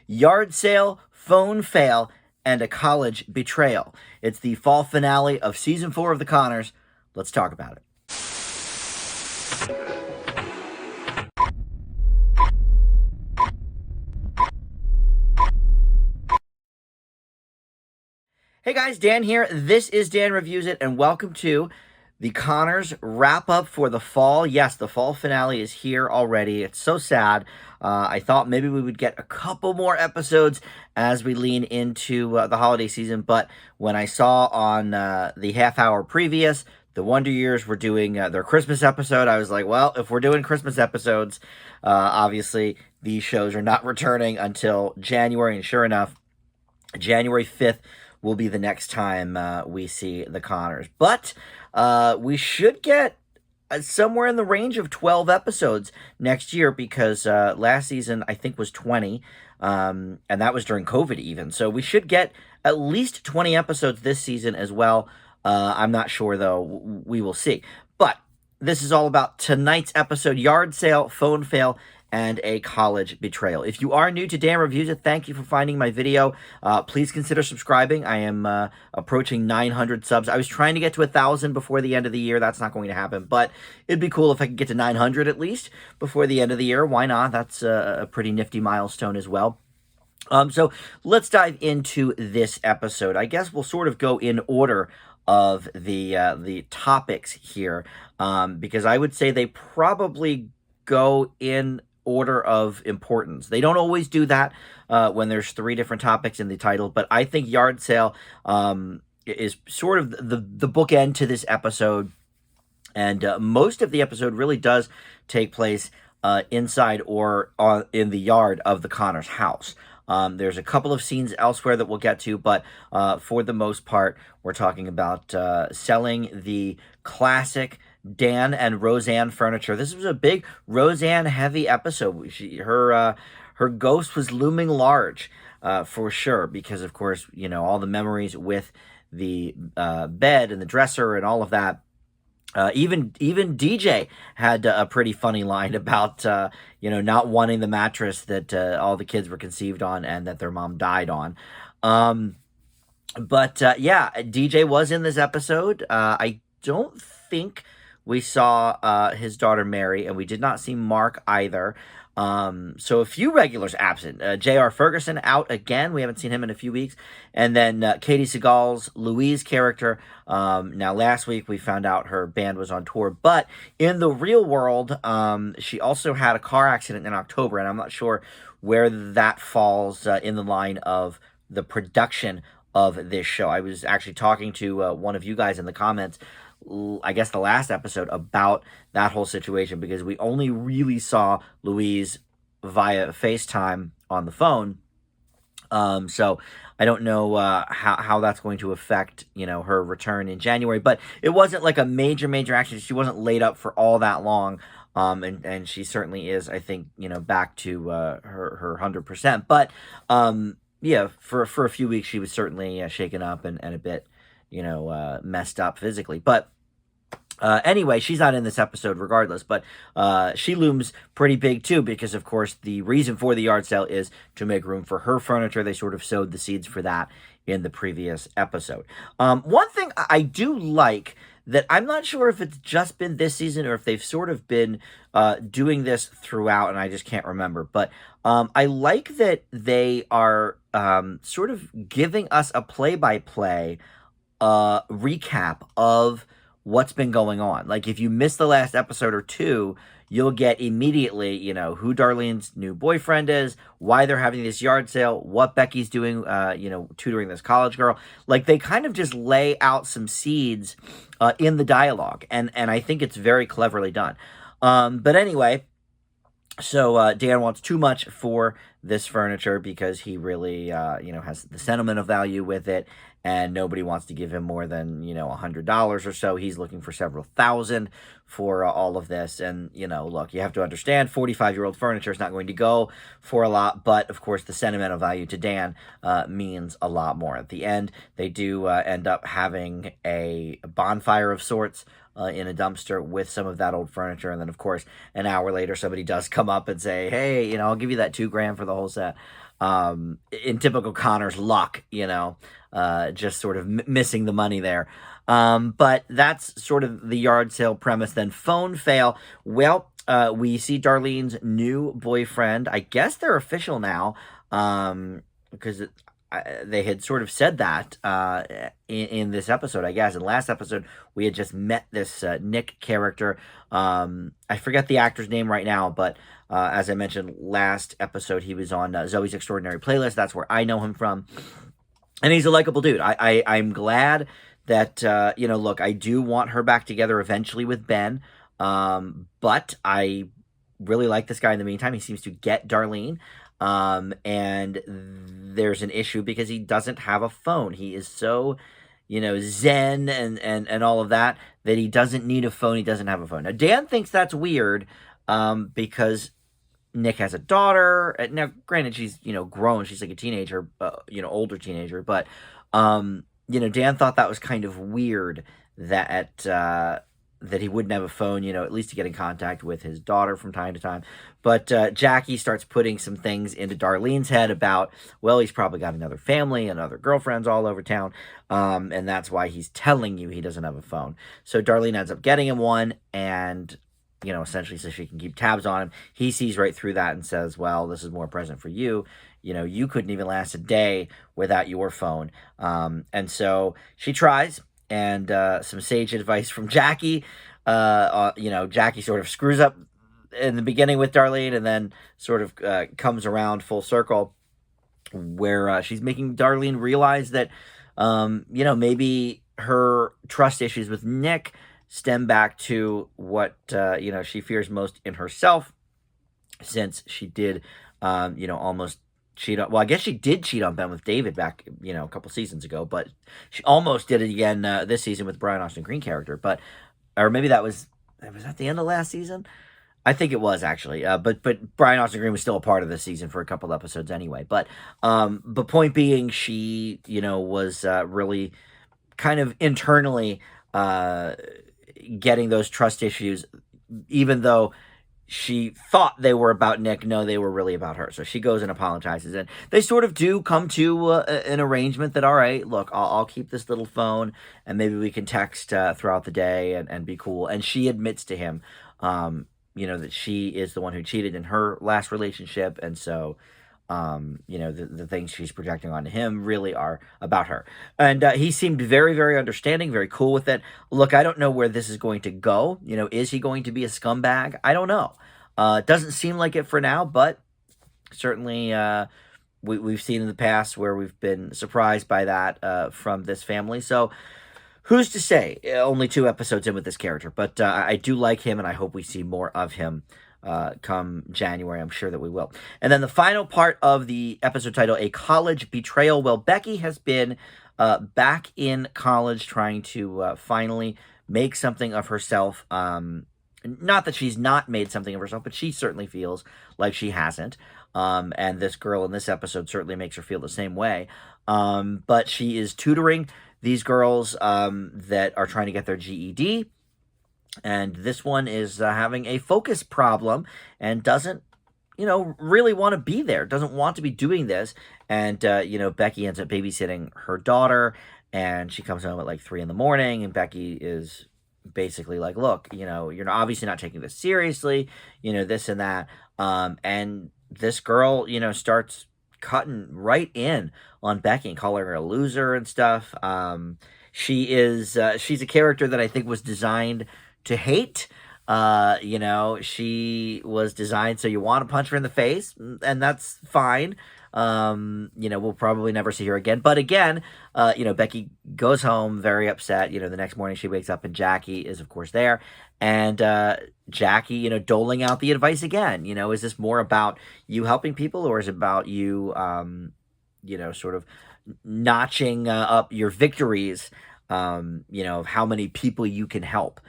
yard sale, phone fail, and a college betrayal. It's the fall finale of season 4 of The Conners. Let's talk about it. Hey guys, Dan here. This is Dan Reviews It, and welcome to the Conners wrap up for the fall. Yes, the fall finale is here already. It's so sad. I thought maybe we would get a couple more episodes as we lean into the holiday season, but when I saw on the half hour previous, the Wonder Years were doing their Christmas episode, I was like, well, if we're doing Christmas episodes, obviously these shows are not returning until January, and sure enough, January 5th will be the next time we see the Conners. But we should get somewhere in the range of 12 episodes next year, because last season I think was 20, and that was during COVID even. So we should get at least 20 episodes this season as well. I'm not sure, though. We will see. But this is all about tonight's episode: yard sale, phone fail, and a college betrayal. If you are new to Dan Reviews It, thank you for finding my video. Please consider subscribing. I am approaching 900 subs. I was trying to get to 1,000 before the end of the year. That's not going to happen, but it'd be cool if I could get to 900 at least before the end of the year. Why not? That's a pretty nifty milestone as well. So let's dive into this episode. I guess we'll sort of go in order of the topics here, because I would say they probably go in order of importance. They don't always do that when there's 3 different topics in the title, but I think yard sale is sort of the bookend to this episode, and most of the episode really does take place inside or in the yard of the Conners' house. There's a couple of scenes elsewhere that we'll get to, but for the most part, we're talking about selling the classic Dan and Roseanne furniture. This was a big Roseanne-heavy episode. Her ghost was looming large, for sure, because, of course, you know, all the memories with the bed and the dresser and all of that. Even DJ had a pretty funny line about, not wanting the mattress that all the kids were conceived on and that their mom died on. But DJ was in this episode. I don't think we saw his daughter Mary, and we did not see Mark either. So a few regulars absent. J.R. Ferguson out again. We haven't seen him in a few weeks. And then Katie Seagal's Louise character. Now, last week we found out her band was on tour. But in the real world, she also had a car accident in October. And I'm not sure where that falls in the line of the production of this show. I was actually talking to one of you guys in the comments, I guess the last episode, about that whole situation, because we only really saw Louise via FaceTime on the phone. So I don't know how that's going to affect, her return in January, but it wasn't like a major accident. She wasn't laid up for all that long. And she certainly is, I think, back to her 100%. But for a few weeks she was certainly shaken up and a bit messed up physically. But anyway, she's not in this episode regardless, but she looms pretty big too, because of course the reason for the yard sale is to make room for her furniture. They sort of sowed the seeds for that in the previous episode. One thing I do like, that I'm not sure if it's just been this season or if they've sort of been doing this throughout, and I just can't remember, but I like that they are sort of giving us a play-by-play recap of what's been going on. Like, if you missed the last episode or two, you'll get immediately, who Darlene's new boyfriend is, why they're having this yard sale, what Becky's doing, tutoring this college girl. Like, they kind of just lay out some seeds in the dialogue, and I think it's very cleverly done. But anyway, so Dan wants too much for this furniture because he really, has the sentimental value with it, and nobody wants to give him more than, $100 or so. He's looking for several thousand for all of this. And, look, you have to understand, 45-year-old furniture is not going to go for a lot, but, of course, the sentimental value to Dan means a lot more. At the end, they do end up having a bonfire of sorts in a dumpster with some of that old furniture. And then, of course, an hour later, somebody does come up and say, hey, I'll give you that $2,000 for the whole set. in typical Connor's luck, just sort of missing the money there. But that's sort of the yard sale premise. Then phone fail. Well, we see Darlene's new boyfriend. I guess they're official now, because they had sort of said that in this episode, I guess. In last episode, we had just met this Nick character. I forget the actor's name right now, but as I mentioned last episode, he was on Zoe's Extraordinary Playlist. That's where I know him from. And he's a likable dude. I'm glad that, look, I do want her back together eventually with Ben. But I really like this guy in the meantime. He seems to get Darlene. And there's an issue because he doesn't have a phone. He is so, zen and all of that he doesn't need a phone. He doesn't have a phone. Now, Dan thinks that's weird, because Nick has a daughter. Now, granted, she's, grown. She's like a teenager, older teenager. But, Dan thought that was kind of weird that he wouldn't have a phone, at least to get in contact with his daughter from time to time. But Jackie starts putting some things into Darlene's head about, well, he's probably got another family and other girlfriends all over town, and that's why he's telling you he doesn't have a phone. So Darlene ends up getting him one, and, essentially so she can keep tabs on him. He sees right through that and says, well, this is more a present for you. You couldn't even last a day without your phone. And so she tries, and some sage advice from Jackie. Jackie sort of screws up in the beginning with Darlene, and then sort of comes around full circle, where she's making Darlene realize that, maybe her trust issues with Nick stem back to what, she fears most in herself, since she did, almost cheat on, well, I guess she did cheat on Ben with David back, a couple seasons ago, but she almost did it again this season with Brian Austin Green character, or maybe was that the end of last season? I think it was, actually, but Brian Austin Green was still a part of the season for a couple episodes anyway, but point being, she, was really kind of internally getting those trust issues, even though she thought they were about Nick. No, they were really about her. So she goes and apologizes, and they sort of do come to an arrangement that, all right, look, I'll keep this little phone, and maybe we can text throughout the day and be cool. And she admits to him, that she is the one who cheated in her last relationship, and so, the things she's projecting onto him really are about her. And he seemed very, very understanding, very cool with it. Look, I don't know where this is going to go. Is he going to be a scumbag? I don't know. It doesn't seem like it for now, but certainly we've seen in the past where we've been surprised by that from this family. So who's to say? Only 2 episodes in with this character, but I do like him, and I hope we see more of him come January. I'm sure that we will. And then the final part of the episode title, A College Betrayal. Well, Becky has been back in college, trying to finally make something of herself. Not that she's not made something of herself, but she certainly feels like she hasn't. And this girl in this episode certainly makes her feel the same way. But she is tutoring these girls that are trying to get their GED. And this one is having a focus problem and doesn't, really want to be there, doesn't want to be doing this. And, Becky ends up babysitting her daughter, and she comes home at like 3 a.m, and Becky is basically like, look, you're obviously not taking this seriously, this and that. And this girl, starts cutting right in on Becky and calling her a loser and stuff. She's a character that I think was designed to hate. She was designed so you want to punch her in the face, and that's fine. We'll probably never see her again. But again, Becky goes home very upset. The next morning she wakes up, and Jackie is, of course, there. And Jackie, doling out the advice again. Is this more about you helping people, or is it about you, sort of notching up your victories, of how many people you can help?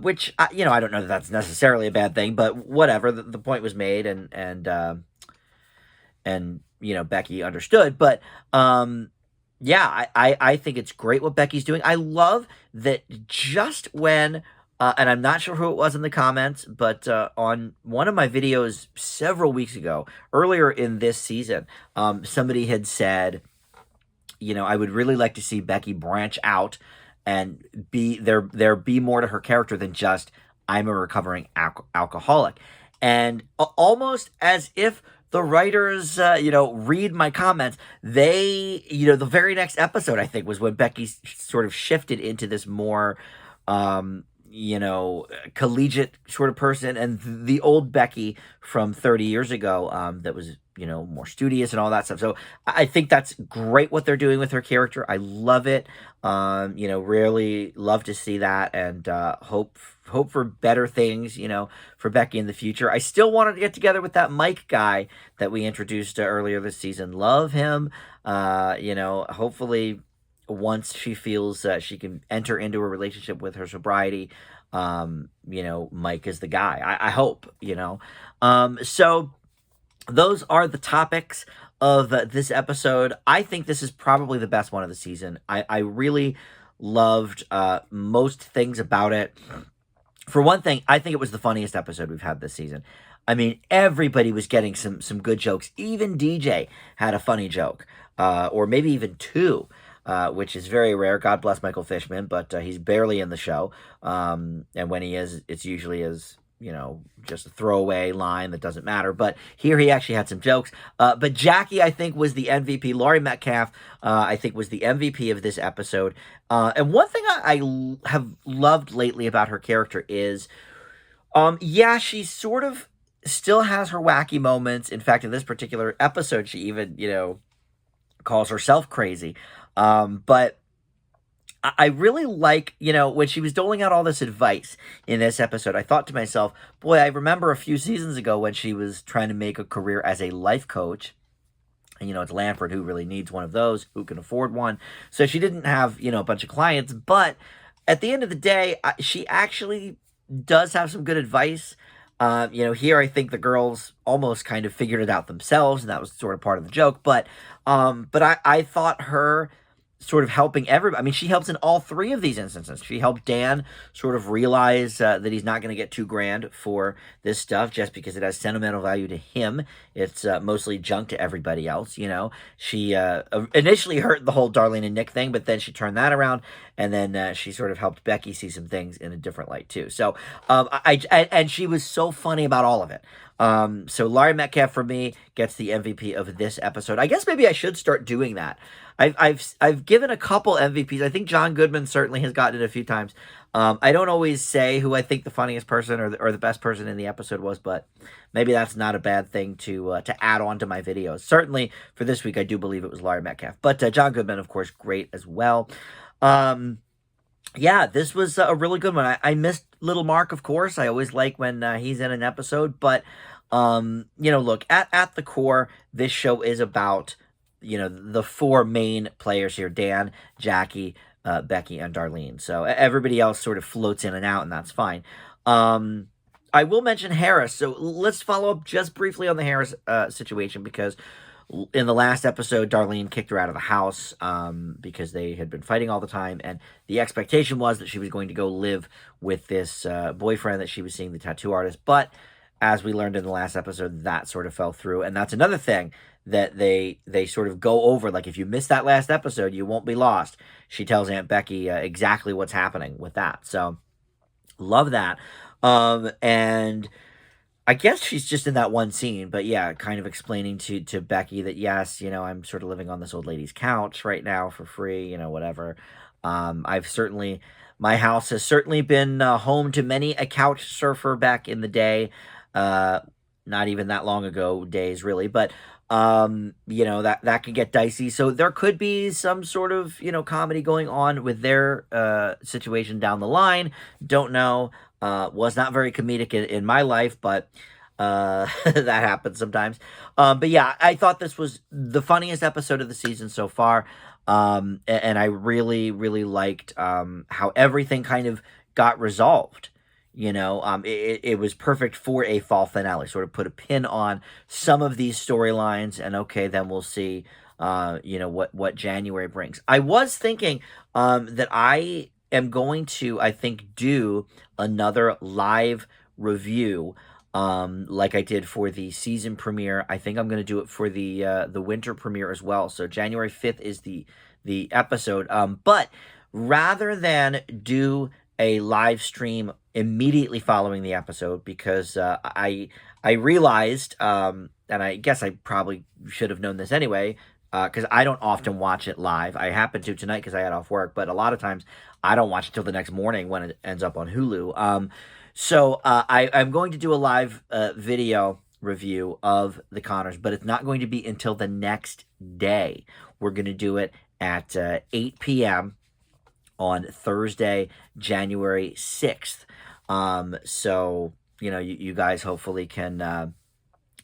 Which, I don't know that that's necessarily a bad thing, but whatever. The point was made, and Becky understood. But I think it's great what Becky's doing. I love that just when And I'm not sure who it was in the comments, but on one of my videos several weeks ago, earlier in this season, somebody had said, I would really like to see Becky branch out and there be more to her character than just I'm a recovering alcoholic, and almost as if the writers, read my comments. They, the very next episode, I think, was when Becky sort of shifted into this more, collegiate sort of person, and the old Becky from 30 years ago, that was, more studious and all that stuff. So I think that's great what they're doing with her character. I love it. Really love to see that, and hope for better things, for Becky in the future. I still wanted to get together with that Mike guy that we introduced earlier this season. Love him. Hopefully once she feels she can enter into a relationship with her sobriety, Mike is the guy. I hope, So those are the topics of this episode. I think this is probably the best one of the season. I really loved most things about it. For one thing, I think it was the funniest episode we've had this season. I mean, everybody was getting some good jokes. Even DJ had a funny joke, or maybe even two, which is very rare. God bless Michael Fishman, but he's barely in the show. And when he is, it's usually as, just a throwaway line that doesn't matter. But here he actually had some jokes. But Jackie, I think, was the MVP. Laurie Metcalf, I think, was the MVP of this episode. And one thing I have loved lately about her character is, she sort of still has her wacky moments. In fact, in this particular episode, she even, calls herself crazy. But I really like, when she was doling out all this advice in this episode, I thought to myself, boy, I remember a few seasons ago when she was trying to make a career as a life coach. And, it's Lanford who really needs one of those, who can afford one. So she didn't have, a bunch of clients. But at the end of the day, she actually does have some good advice. Here I think the girls almost kind of figured it out themselves, and that was sort of part of the joke. But I thought her sort of helping everybody. I mean, she helps in all three of these instances. She helped Dan sort of realize that he's not going to get $2,000 for this stuff just because it has sentimental value to him. It's mostly junk to everybody else. She initially hurt the whole Darlene and Nick thing, but then she turned that around, and then she sort of helped Becky see some things in a different light too. So and she was so funny about all of it. So Laurie Metcalf for me gets the MVP of this episode. I guess maybe I should start doing that. I've given a couple MVPs. I think John Goodman certainly has gotten it a few times. I don't always say who I think the funniest person or the best person in the episode was, but maybe that's not a bad thing to add on to my videos. Certainly for this week, I do believe it was Laurie Metcalf, but John Goodman, of course, great as well. This was a really good one. I missed Little Mark, of course. I always like when he's in an episode, but look, at the core, this show is about the four main players here: Dan, Jackie, Becky, and Darlene. So everybody else sort of floats in and out, and that's fine. I will mention Harris. So let's follow up just briefly on the Harris situation, because in the last episode, Darlene kicked her out of the house because they had been fighting all the time, and the expectation was that she was going to go live with this boyfriend that she was seeing, the tattoo artist. But as we learned in the last episode, that sort of fell through, and that's another thing that they sort of go over. Like, if you missed that last episode, you won't be lost. She tells Aunt Becky exactly what's happening with that. So love that. And I guess she's just in that one scene, but yeah, kind of explaining to Becky that, yes, I'm sort of living on this old lady's couch right now for free, whatever. My house has certainly been home to many a couch surfer back in the day. Not even that long ago days, really, but that could get dicey. So there could be some sort of, comedy going on with their situation down the line. Don't know. Was not very comedic in my life, but that happens sometimes. But yeah, I thought this was the funniest episode of the season so far. And I really, really liked how everything kind of got resolved. It was perfect for a fall finale. Sort of put a pin on some of these storylines, and okay, then we'll see, what January brings. I was thinking that I am going to, I think, do another live review, like I did for the season premiere. I think I'm going to do it for the winter premiere as well. So January 5th is the episode. But rather than do a live stream immediately following the episode, because I realized, and I guess I probably should have known this anyway, because I don't often watch it live. I happened to tonight because I had off work, but a lot of times I don't watch it till the next morning when it ends up on Hulu. I'm going to do a live video review of the Connors, but it's not going to be until the next day. We're going to do it at 8 p.m. on Thursday, January 6th. So, you guys hopefully can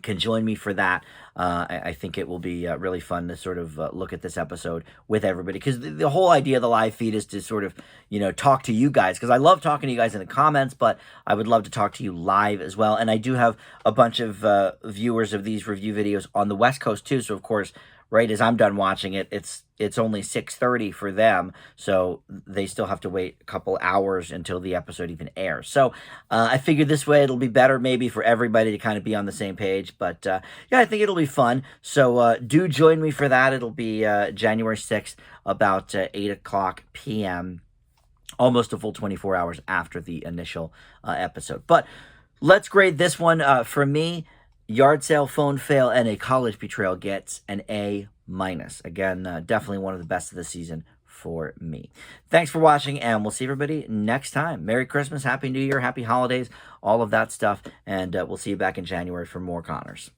join me for that. I think it will be really fun to sort of look at this episode with everybody, because the whole idea of the live feed is to sort of, talk to you guys, because I love talking to you guys in the comments, but I would love to talk to you live as well. And I do have a bunch of viewers of these review videos on the West Coast too, so of course, right as I'm done watching it, it's only 6:30 for them, so they still have to wait a couple hours until the episode even airs. So I figured this way it'll be better maybe for everybody to kind of be on the same page. But yeah, I think it'll be fun. So do join me for that. It'll be January 6th, about 8 o'clock p.m., almost a full 24 hours after the initial episode. But let's grade this one. For me, yard sale, phone fail, and a college betrayal gets an A-. Again, definitely one of the best of the season for me. Thanks for watching, and we'll see everybody next time. Merry Christmas, Happy New Year, Happy Holidays, all of that stuff, and we'll see you back in January for more Connors.